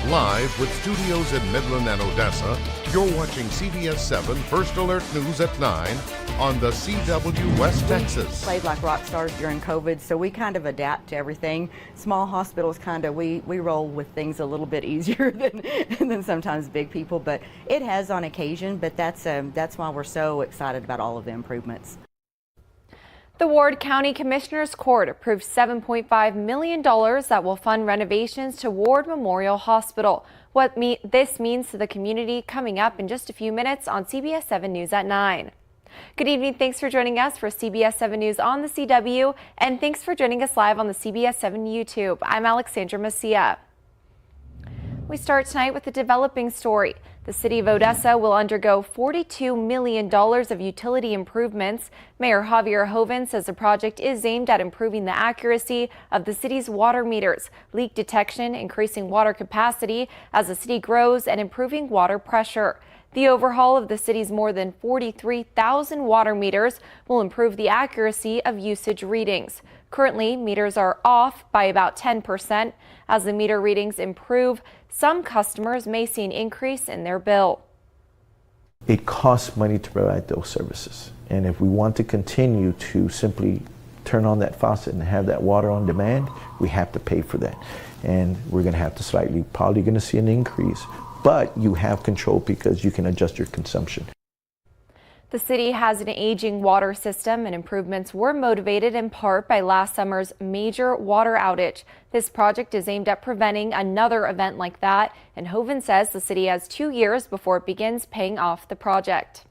Live with studios in Midland and Odessa, you're watching CBS7 First Alert News at 9 on the CW West Texas. Played like rock stars during COVID, so we kind of adapt to everything. Small hospitals we roll with things a little bit easier than sometimes big people, but it has on occasion, but that's why we're so excited about all of the improvements. The Ward County Commissioner's Court approved $7.5 million that will fund renovations to Ward Memorial Hospital. What this means to the community coming up in just a few minutes on CBS 7 News at 9. Good evening. Thanks for joining us for CBS 7 News on the CW, and thanks for joining us live on the CBS 7 YouTube. I'm Alexandra Macia. We start tonight with a developing story. The city of Odessa will undergo $42 million of utility improvements. Mayor Javier Joven says the project is aimed at improving the accuracy of the city's water meters, leak detection, increasing water capacity as the city grows, and improving water pressure. The overhaul of the city's more than 43,000 water meters will improve the accuracy of usage readings. Currently, meters are off by about 10%. As the meter readings improve, some customers may see an increase in their bill. It costs money to provide those services. And if we want to continue to simply turn on that faucet and have that water on demand, we have to pay for that. And we're going to have to probably going to see an increase. But you have control because you can adjust your consumption. The city has an aging water system, and improvements were motivated in part by last summer's major water outage. This project is aimed at preventing another event like that, and Joven says the city has 2 years before it begins paying off the project.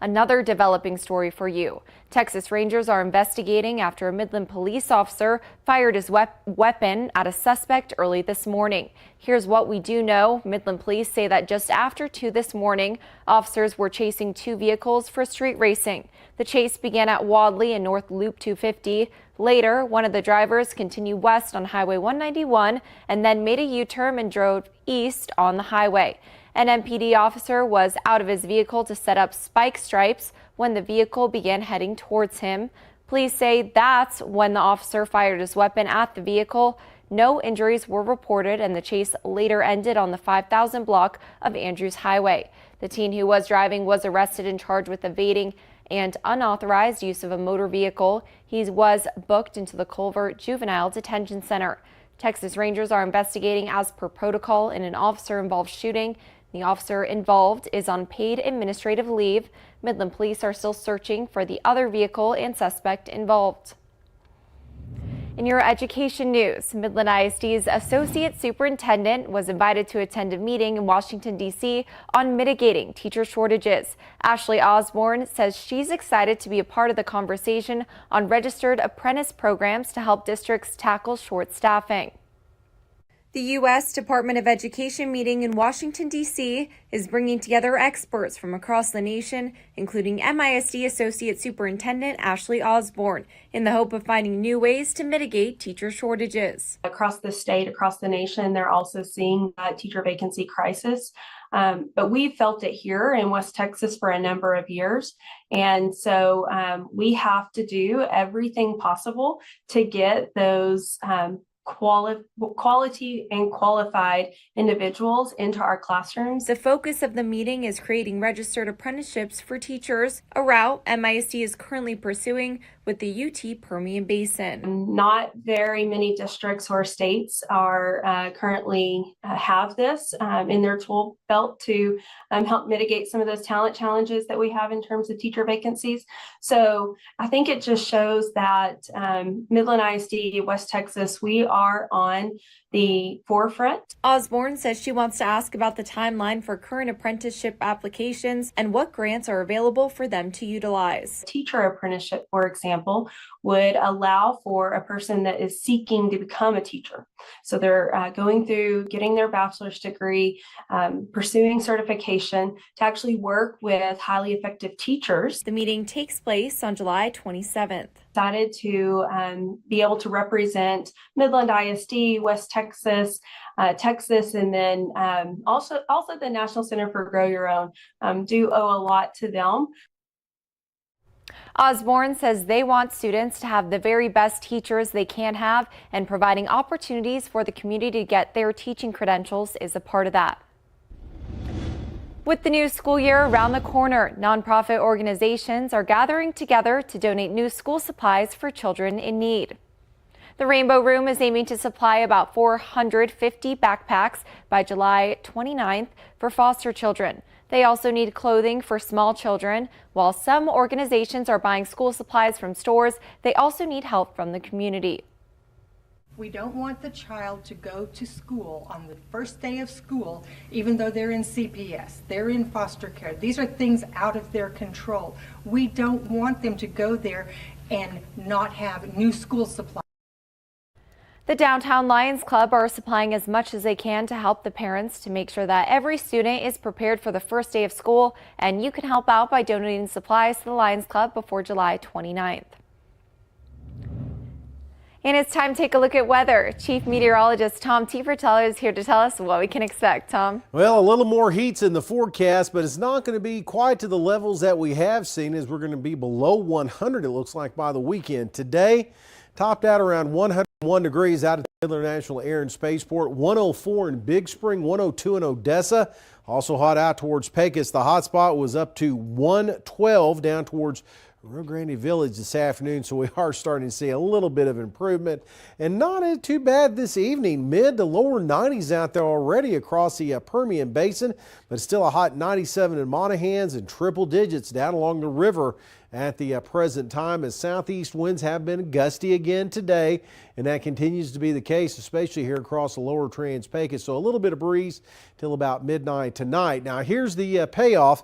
Another developing story for you. Texas Rangers are investigating after a Midland police officer fired his weapon at a suspect early this morning. Here's what we do know. Midland police say that just after 2 this morning, officers were chasing 2 vehicles for street racing. The chase began at Wadley and North Loop 250. Later, one of the drivers continued west on Highway 191 and then made a U-turn and drove east on the highway. An MPD officer was out of his vehicle to set up spike stripes when the vehicle began heading towards him. Police say that's when the officer fired his weapon at the vehicle. No injuries were reported, and the chase later ended on the 5000 block of Andrews Highway. The teen who was driving was arrested and charged with evading and unauthorized use of a motor vehicle. He was booked into the Culver Juvenile Detention Center. Texas Rangers are investigating as per protocol in an officer-involved shooting. The officer involved is on paid administrative leave. Midland police are still searching for the other vehicle and suspect involved. In your education news, Midland ISD's Associate Superintendent was invited to attend a meeting in Washington, D.C. on mitigating teacher shortages. Ashley Osborne says she's excited to be a part of the conversation on registered apprentice programs to help districts tackle short staffing. The U.S. Department of Education meeting in Washington, D.C. is bringing together experts from across the nation, including MISD Associate Superintendent Ashley Osborne, in the hope of finding new ways to mitigate teacher shortages. Across the state, across the nation, they're also seeing a teacher vacancy crisis. But we've felt it here in West Texas for a number of years. And so we have to do everything possible to get those quality and qualified individuals into our classrooms. The focus of the meeting is creating registered apprenticeships for teachers, a route MISD is currently pursuing with the UT Permian Basin. Not very many districts or states are currently have this in their tool belt to help mitigate some of those talent challenges that we have in terms of teacher vacancies. So I think it just shows that Midland ISD, West Texas, we are on the forefront. Osborne says she wants to ask about the timeline for current apprenticeship applications and what grants are available for them to utilize. Teacher apprenticeship, for example, would allow for a person that is seeking to become a teacher. So they're going through getting their bachelor's degree, pursuing certification to actually work with highly effective teachers. The meeting takes place on July 27th. Excited to be able to represent Midland ISD, West Texas, and then also the National Center for Grow Your Own. Do owe a lot to them. Osborne says they want students to have the very best teachers they can have, and providing opportunities for the community to get their teaching credentials is a part of that. With the new school year around the corner, nonprofit organizations are gathering together to donate new school supplies for children in need. The Rainbow Room is aiming to supply about 450 backpacks by July 29th for foster children. They also need clothing for small children. While some organizations are buying school supplies from stores, they also need help from the community. We don't want the child to go to school on the first day of school, even though they're in CPS, they're in foster care. These are things out of their control. We don't want them to go there and not have new school supplies. The Downtown Lions Club are supplying as much as they can to help the parents to make sure that every student is prepared for the first day of school, and you can help out by donating supplies to the Lions Club before July 29th. And it's time to take a look at weather. Chief Meteorologist Tom Teeferteller is here to tell us what we can expect. Tom? Well, a little more heat's in the forecast, but it's not going to be quite to the levels that we have seen, as we're going to be below 100, it looks like, by the weekend. Today, topped out around 101 degrees out at the International Air and Spaceport, 104 in Big Spring, 102 in Odessa. Also hot out towards Pecos. The hot spot was up to 112 down towards Rio Grande Village this afternoon, so we are starting to see a little bit of improvement, and not too bad this evening. Mid to lower 90s out there already across the Permian Basin, but still a hot 97 in Monahans and triple digits down along the river at the present time, as southeast winds have been gusty again today, and that continues to be the case, especially here across the lower Trans-Pecos. So a little bit of breeze till about midnight tonight. Now here's the payoff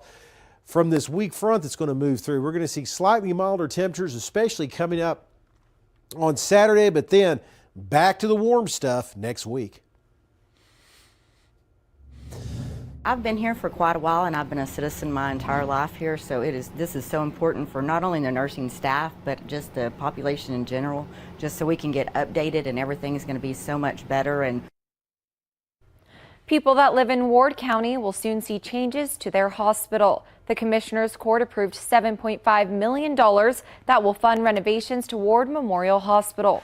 from this weak front that's going to move through. We're going to see slightly milder temperatures, especially coming up on Saturday, but then back to the warm stuff next week. I've been here for quite a while, and I've been a citizen my entire life here, so this is so important for not only the nursing staff, but just the population in general, just so we can get updated, and everything is going to be so much better. And people that live in Ward County will soon see changes to their hospital. The Commissioner's Court approved $7.5 million that will fund renovations to Ward Memorial Hospital.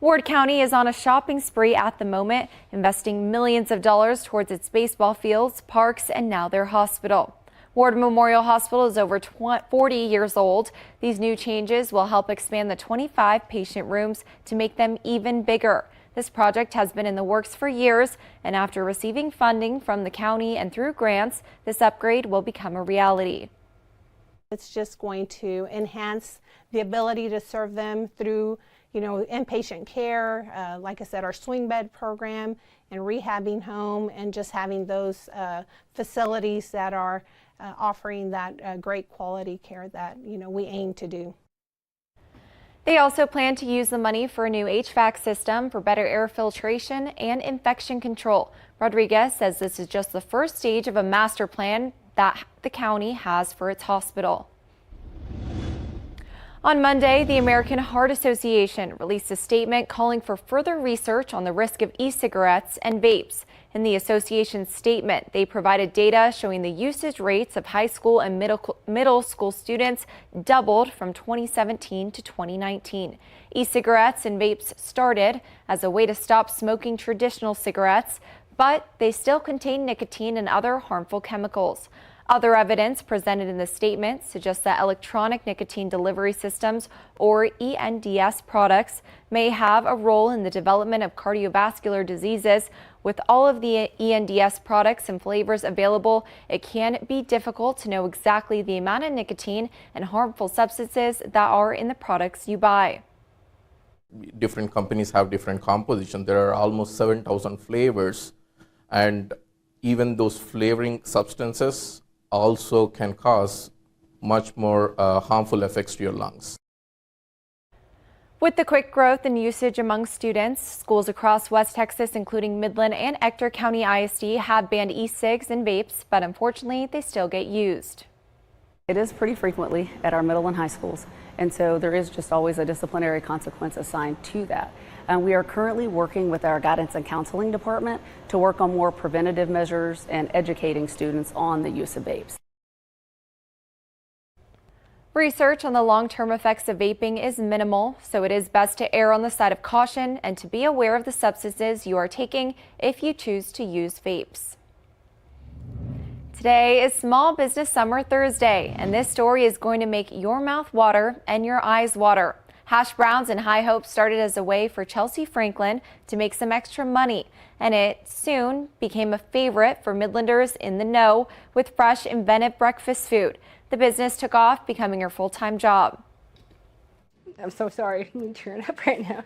Ward County is on a shopping spree at the moment, investing millions of dollars towards its baseball fields, parks, and now their hospital. Ward Memorial Hospital is over 40 years old. These new changes will help expand the 25 patient rooms to make them even bigger. This project has been in the works for years, and after receiving funding from the county and through grants, this upgrade will become a reality. It's just going to enhance the ability to serve them through, inpatient care, like I said, our swing bed program and rehabbing home, and just having those facilities that are offering that great quality care that, we aim to do. They also plan to use the money for a new HVAC system for better air filtration and infection control. Rodriguez says this is just the first stage of a master plan that the county has for its hospital. On Monday, the American Heart Association released a statement calling for further research on the risk of e-cigarettes and vapes. In the association's statement, they provided data showing the usage rates of high school and middle school students doubled from 2017 to 2019. E-cigarettes and vapes started as a way to stop smoking traditional cigarettes, but they still contain nicotine and other harmful chemicals. Other evidence presented in the statement suggests that electronic nicotine delivery systems, or ENDS products, may have a role in the development of cardiovascular diseases. With all of the ENDS products and flavors available, it can be difficult to know exactly the amount of nicotine and harmful substances that are in the products you buy. Different companies have different composition. There are almost 7,000 flavors, and even those flavoring substances also can cause much more harmful effects to your lungs. With the quick growth in usage among students, schools across West Texas, including Midland and Ector County ISD, have banned e-cigs and vapes, but unfortunately, they still get used. It is pretty frequently at our middle and high schools, and so there is just always a disciplinary consequence assigned to that. And we are currently working with our guidance and counseling department to work on more preventative measures and educating students on the use of vapes. Research on the long-term effects of vaping is minimal, so it is best to err on the side of caution and to be aware of the substances you are taking if you choose to use vapes. Today is Small Business Summer Thursday, and this story is going to make your mouth water and your eyes water. Hash browns and high hopes started as a way for Chelsea Franklin to make some extra money, and it soon became a favorite for Midlanders in the know with fresh, inventive breakfast food. The business took off, becoming her full-time job. I'm so sorry. I'm tearing up right now.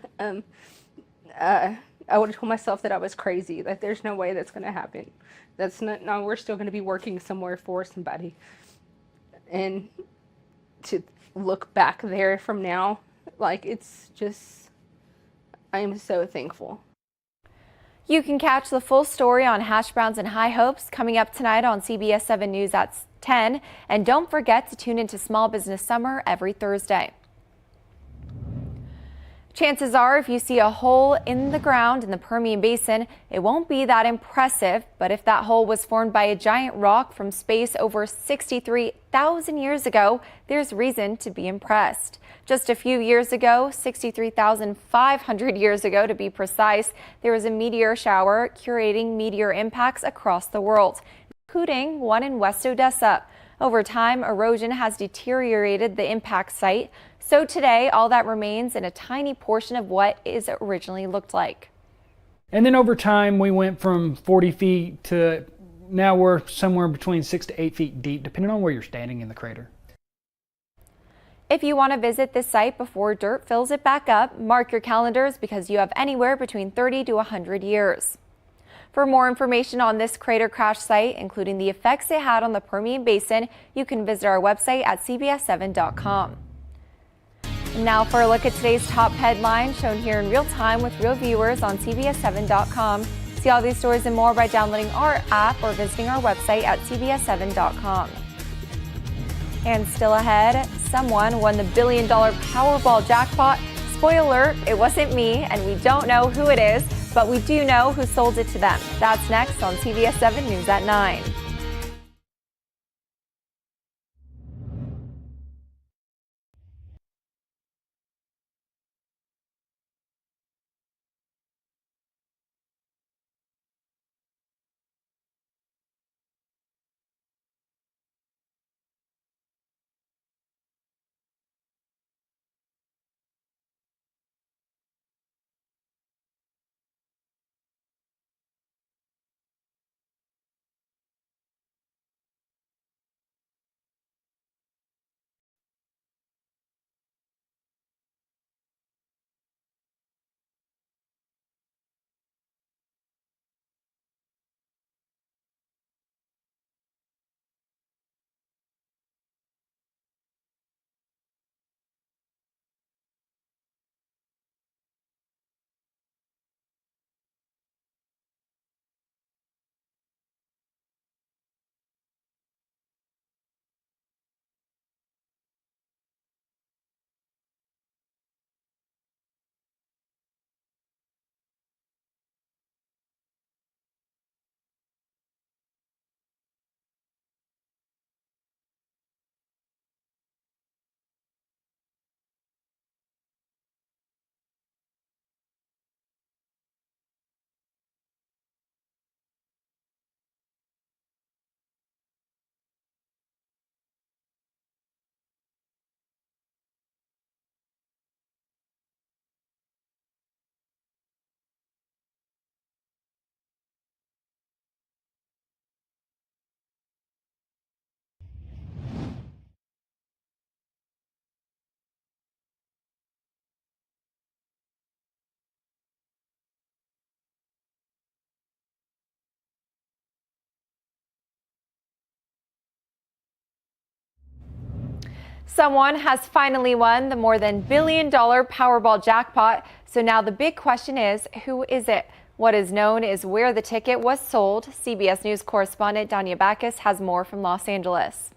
I would have told myself that I was crazy, that there's no way that's going to happen. That's not, no, we're still going to be working somewhere for somebody. And to look back there from now, like, it's just, I am so thankful. You can catch the full story on Hash Browns and High Hopes coming up tonight on CBS7 News at 10. And don't forget to tune into Small Business Summer every Thursday. Chances are, if you see a hole in the ground in the Permian Basin, it won't be that impressive. But if that hole was formed by a giant rock from space over 63,000 years ago, there's reason to be impressed. Just a few years ago, 63,500 years ago to be precise, there was a meteor shower curating meteor impacts across the world, including one in West Odessa. Over time, erosion has deteriorated the impact site. So today, all that remains in a tiny portion of what it originally looked like. And then over time, we went from 40 feet to now we're somewhere between 6 to 8 feet deep, depending on where you're standing in the crater. If you want to visit this site before dirt fills it back up, mark your calendars because you have anywhere between 30 to 100 years. For more information on this crater crash site, including the effects it had on the Permian Basin, you can visit our website at CBS7.com. Now for a look at today's top headlines shown here in real time with real viewers on CBS7.com. See all these stories and more by downloading our app or visiting our website at CBS7.com. And still ahead, someone won the $1 billion Powerball jackpot. Spoiler, it wasn't me, and we don't know who it is, but we do know who sold it to them. That's next on CBS7 News at 9. Someone has finally won the more than $1 billion Powerball jackpot. So now the big question is, who is it? What is known is where the ticket was sold. CBS News correspondent Danya Backus has more from Los Angeles.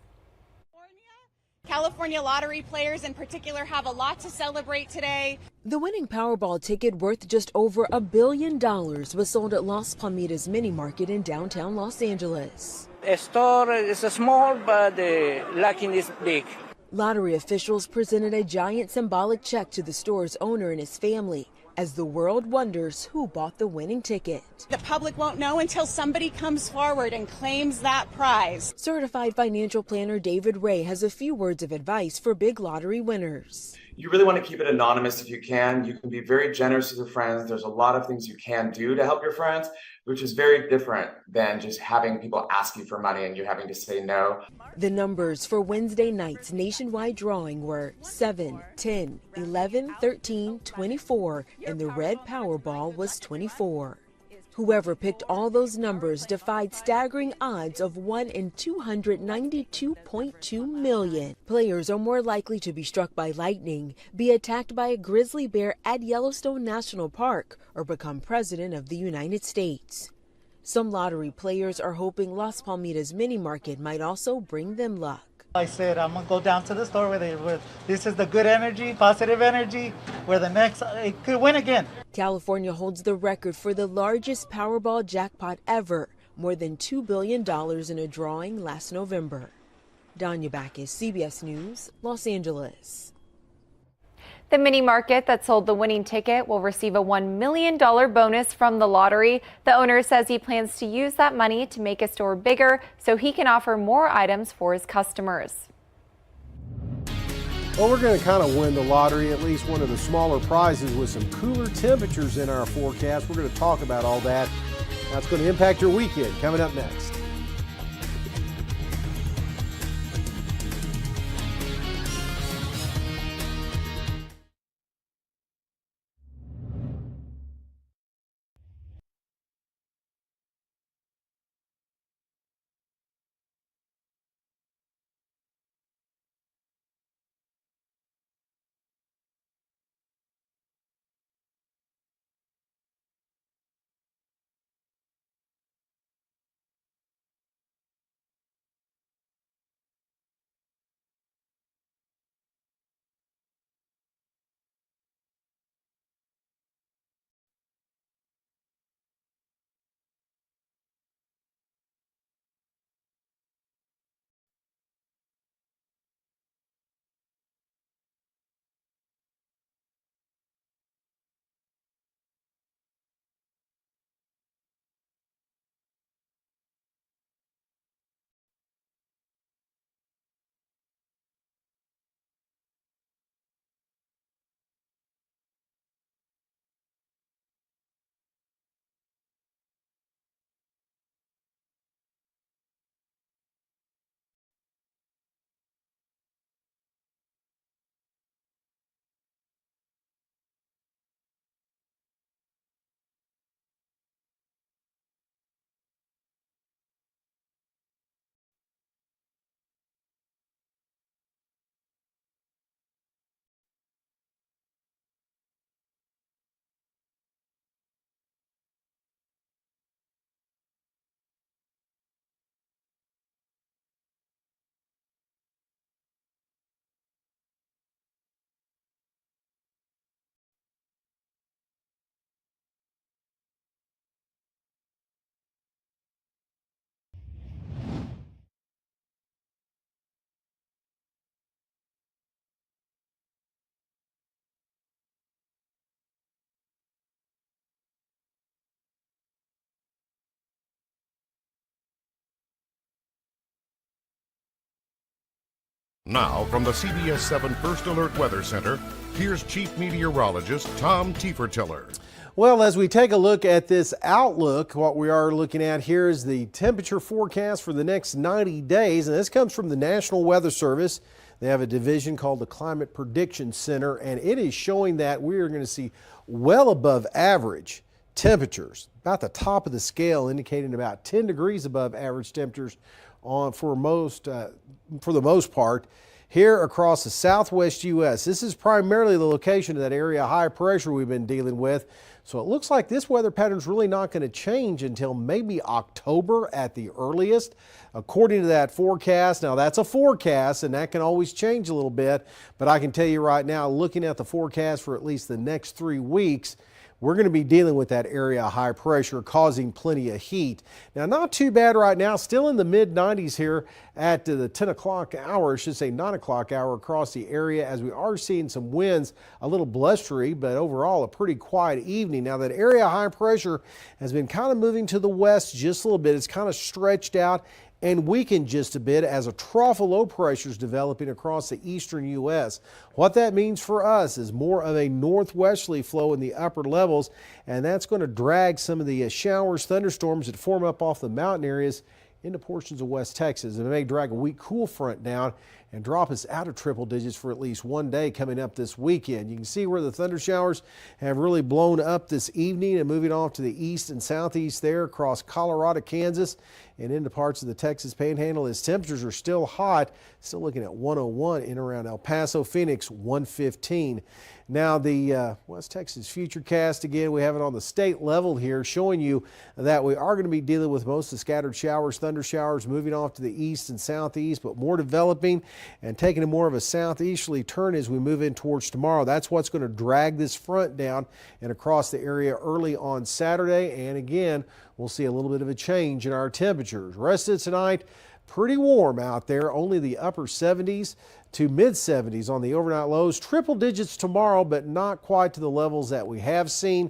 California lottery players in particular have a lot to celebrate today. The winning Powerball ticket worth just over $1 billion was sold at Las Palmitas Mini Market in downtown Los Angeles. A store is small, but lucky is big. Lottery officials presented a giant symbolic check to the store's owner and his family as the world wonders who bought the winning ticket. The public won't know until somebody comes forward and claims that prize. Certified financial planner David Ray has a few words of advice for big lottery winners. You really want to keep it anonymous if you can. You can be very generous with your friends. There's a lot of things you can do to help your friends, which is very different than just having people ask you for money and you having to say no. The numbers for Wednesday night's nationwide drawing were 7, 10, 11, 13, 24, and the red Powerball was 24. Whoever picked all those numbers defied staggering odds of 1 in 292.2 million. Players are more likely to be struck by lightning, be attacked by a grizzly bear at Yellowstone National Park, or become president of the United States. Some lottery players are hoping Las Palmitas mini market might also bring them luck. I said I'm gonna go down to the store where this is the good energy, positive energy, where the next it could win again. California holds the record for the largest Powerball jackpot ever, more than $2 billion in a drawing last November. Danya Backus, CBS News, Los Angeles. The mini market that sold the winning ticket will receive a $1 million bonus from the lottery. The owner says he plans to use that money to make his store bigger so he can offer more items for his customers. Well, we're going to kind of win the lottery, at least one of the smaller prizes, with some cooler temperatures in our forecast. We're going to talk about all that. That's going to impact your weekend. Coming up next. Now, from the CBS7 First Alert Weather Center, here's Chief Meteorologist Tom Tiefertiller. Well, as we take a look at this outlook, what we are looking at here is the temperature forecast for the next 90 days. And this comes from the National Weather Service. They have a division called the Climate Prediction Center, and it is showing that we are going to see well above average temperatures, about the top of the scale, indicating about 10 degrees above average temperatures for the most part here across the southwest U.S. This is primarily the location of that area of high pressure we've been dealing with. So it looks like this weather pattern is really not going to change until maybe October at the earliest, according to that forecast. Now, that's a forecast, and that can always change a little bit. But I can tell you right now, looking at the forecast for at least the next 3 weeks, we're going to be dealing with that area of high pressure causing plenty of heat. Now, not too bad right now, still in the mid 90s here at the 10 o'clock hour, I should say 9 o'clock hour across the area, as we are seeing some winds, a little blustery, but overall a pretty quiet evening. Now, that area of high pressure has been kind of moving to the west just a little bit. It's kind of stretched out and weakened just a bit as a trough of low pressure is developing across the eastern U.S. What that means for us is more of a northwesterly flow in the upper levels, and that's going to drag some of the showers, thunderstorms that form up off the mountain areas into portions of West Texas. And it may drag a weak cool front down and drop us out of triple digits for at least one day coming up this weekend. You can see where the thunder showers have really blown up this evening and moving off to the east and southeast there across Colorado, Kansas, and into parts of the Texas Panhandle. As temperatures are still hot, still looking at 101 in around El Paso, Phoenix, 115. Now the West Texas Futurecast, again, we have it on the state level here, showing you that we are going to be dealing with most of the scattered showers, thunder showers moving off to the east and southeast, but more developing and taking a more of a southeasterly turn as we move in towards tomorrow. That's what's going to drag this front down and across the area early on Saturday. And again, we'll see a little bit of a change in our temperatures. Rest of tonight, pretty warm out there, only the upper 70s to mid 70s on the overnight lows. Triple digits tomorrow, but not quite to the levels that we have seen.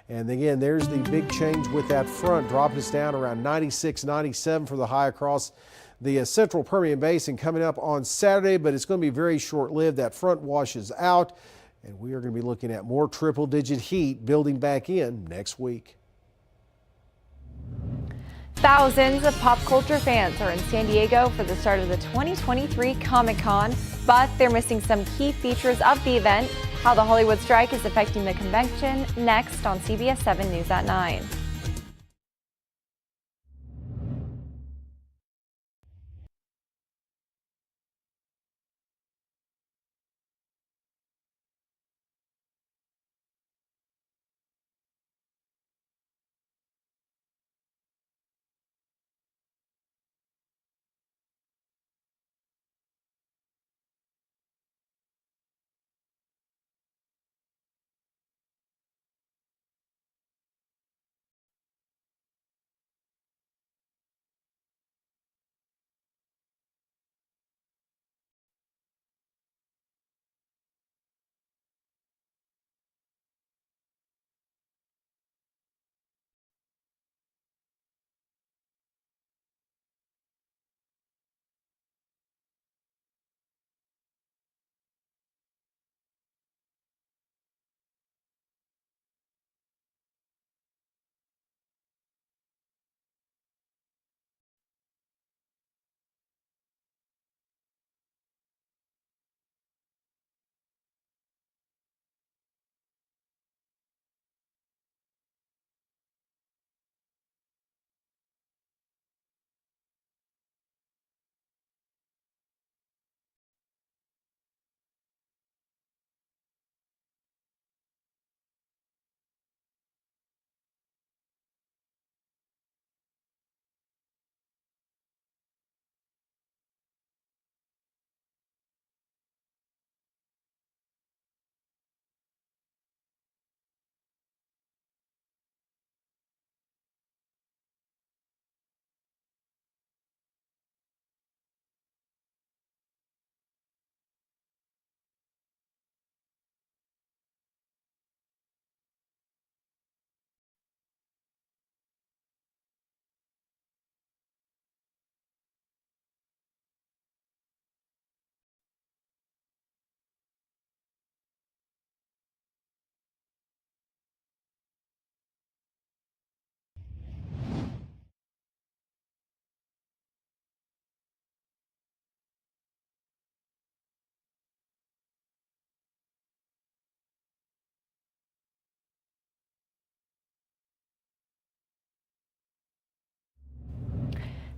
And again, there's the big change with that front, dropping us down around 96, 97 for the high across the central Permian Basin coming up on Saturday, but it's going to be very short-lived. That front washes out, and we are going to be looking at more triple-digit heat building back in next week. Thousands of pop culture fans are in San Diego for the start of the 2023 Comic-Con, but they're missing some key features of the event. How the Hollywood strike is affecting the convention, next on CBS7 News at 9.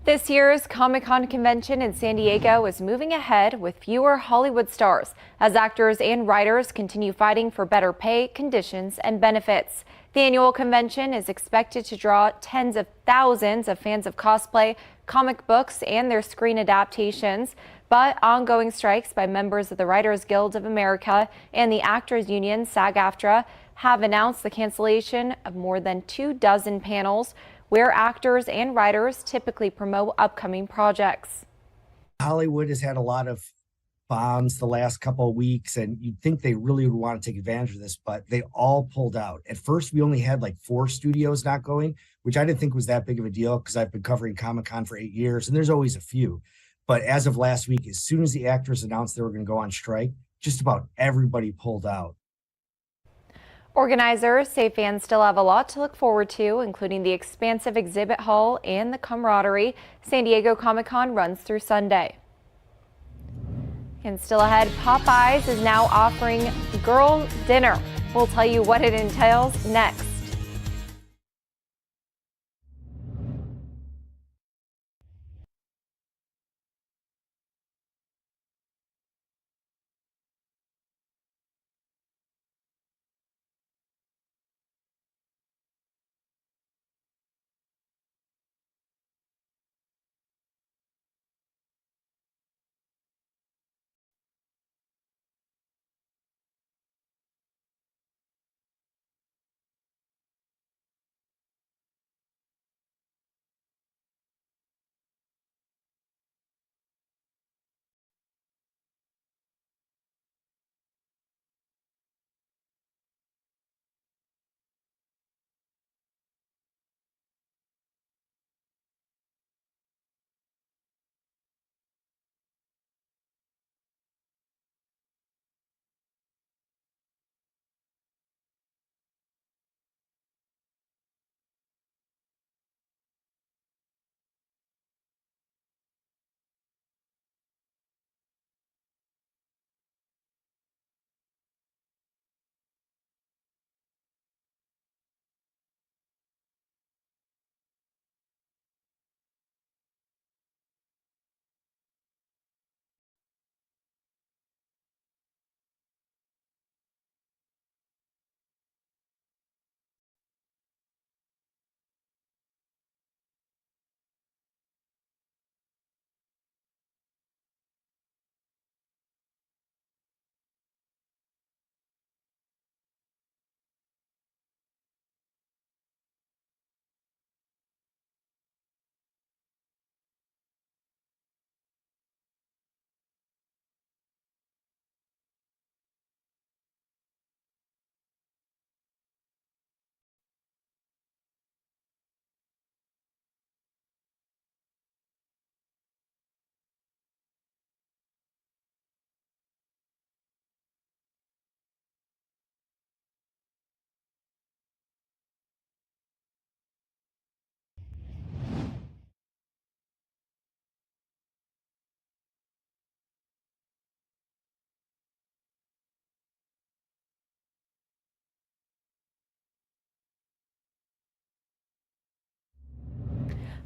This year's Comic-Con convention in San Diego is moving ahead with fewer Hollywood stars as actors and writers continue fighting for better pay, conditions, and benefits. The annual convention is expected to draw tens of thousands of fans of cosplay, comic books, and their screen adaptations. But ongoing strikes by members of the Writers Guild of America and the Actors Union, SAG-AFTRA, have announced the cancellation of more than 24 panels where actors and writers typically promote upcoming projects. Hollywood has had a lot of bombs the last couple of weeks, and you'd think they really would want to take advantage of this, but they all pulled out. At first, we only had like 4 studios not going, which I didn't think was that big of a deal because I've been covering Comic-Con for 8 years, and there's always a few. But as of last week, as soon as the actors announced they were going to go on strike, just about everybody pulled out. Organizers say fans still have a lot to look forward to, including the expansive exhibit hall and the camaraderie. San Diego Comic-Con runs through Sunday. And still ahead, Popeyes is now offering girl dinner. We'll tell you what it entails next.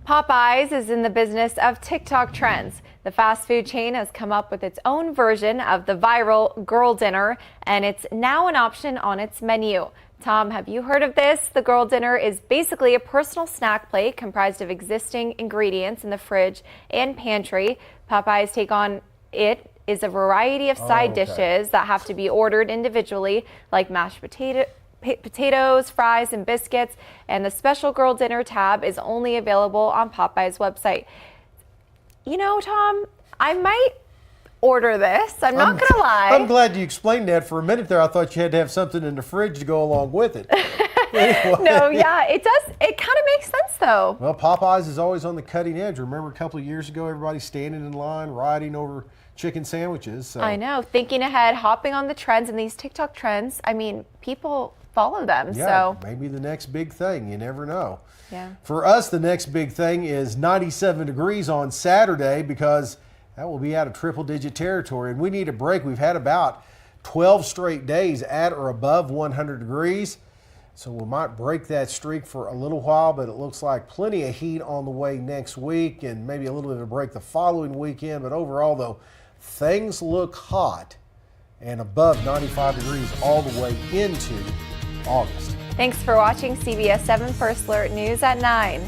Popeyes is in the business of TikTok trends. The fast food chain has come up with its own version of the viral girl dinner, and it's now an option on its menu. Tom, have you heard of this? The girl dinner is basically a personal snack plate comprised of existing ingredients in the fridge and pantry. Popeyes' take on it is a variety of side dishes that have to be ordered individually, like mashed potatoes, fries, and biscuits, and the special girl dinner tab is only available on Popeye's website. You know, Tom, I might order this. I'm not gonna lie. I'm glad you explained that. For a minute there, I thought you had to have something in the fridge to go along with it. Anyway. No, yeah, it does. It kind of makes sense, though. Well, Popeyes is always on the cutting edge. Remember a couple of years ago, everybody standing in line, riding over chicken sandwiches. So. I know. Thinking ahead, hopping on the trends and these TikTok trends. I mean, people follow them. Yeah, so maybe the next big thing. You never know. Yeah. For us, the next big thing is 97 degrees on Saturday, because that will be out of triple-digit territory, and we need a break. We've had about 12 straight days at or above 100 degrees, so we might break that streak for a little while, but it looks like plenty of heat on the way next week and maybe a little bit of a break the following weekend. But overall, though, things look hot and above 95 degrees all the way into August. Thanks for watching CBS 7 First Alert News at 9.